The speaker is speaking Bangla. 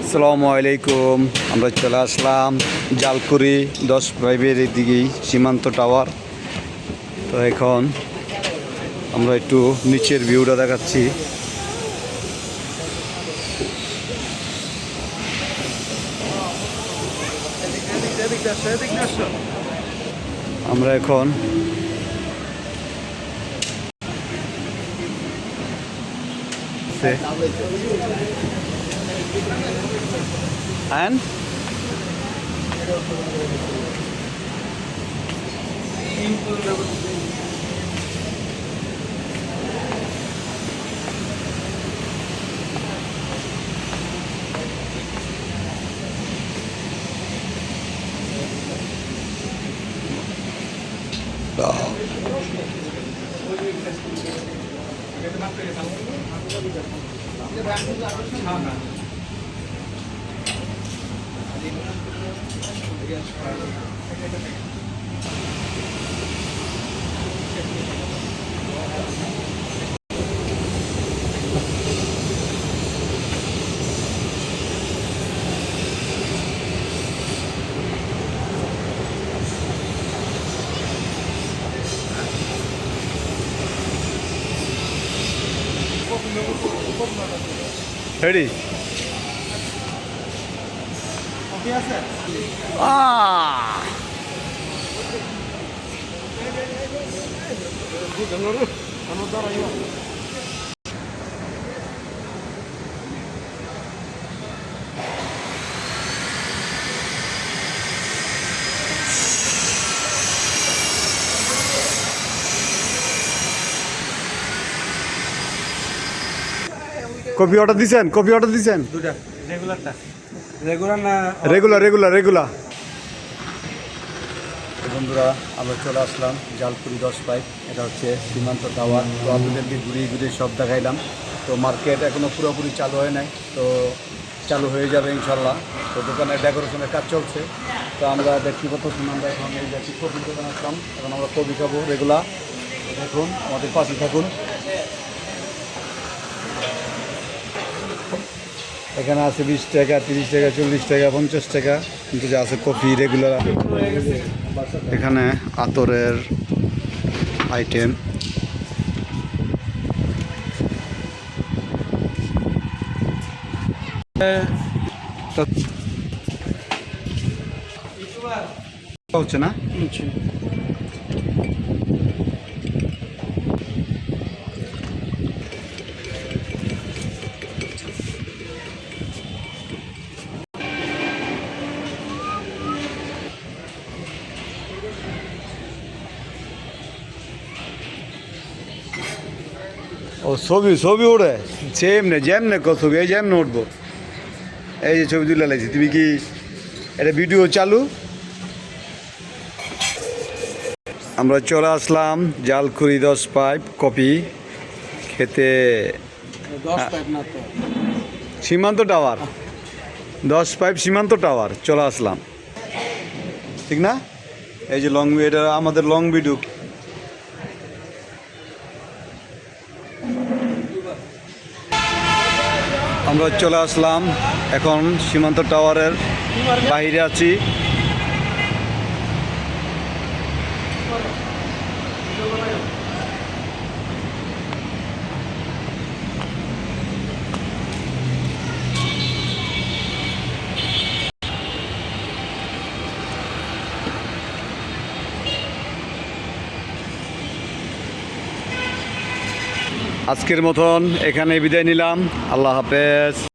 আসসালামু আলাইকুম। আমরা চলে আসলাম জালকুড়ি 10 দিকেই সীমান্ত টাওয়ার। তো এখন আমরা একটু নিচের ভিউটা দেখাচ্ছি। আমরা এখন and ready? কপি অর্ডার দিছেন? কপি অর্ডার দিছেন? দুটা রেগুলারটা রেগুলার না রেগুলার। বন্ধুরা, আমরা চলে আসলাম জালকুড়ি 10 এটা হচ্ছে সীমান্ত টাওয়ার। তো আপনাদেরকে ঘুরিয়ে সব দেখাইলাম। তো মার্কেট এখনও পুরোপুরি চালু হয় নাই, তো চালু হয়ে যাবে ইনশাল্লাহ। তো দোকানের ডেকোরেশনের কাজ চলছে। তো আমরা ব্যক্তিগত আমরা এখন এই যে কফির দোকান আসলাম। এখন আমরা কফি খাবো রেগুলার। দেখুন, আমাদের পাশে থাকুন। এখানে আছে 20 টাকা, 30 টাকা, 40 টাকা, 50 টাকা, কিন্তু যে আছে কফি রেগুলার। এখানে আতরের আইটেম, হচ্ছে না। ও ছবি ওড়ে যেমনে ছবি এই যেমনে উঠবো। এই যে ছবি তুলে লাগছি। তুমি কি এটা ভিডিও চালু? আমরা চলে আসলাম জালকুড়ি 10 কপি খেতে। সীমান্ত টাওয়ার 10 সীমান্ত টাওয়ার চলে আসলাম, ঠিক না? এই যে লং এটা আমাদের লং ভিডিও। আমরা চলে আসলাম এখন সীমান্ত টাওয়ারের বাইরে আছি। আজকের মতন এখানে বিদায় নিলাম। আল্লাহ হাফেজ।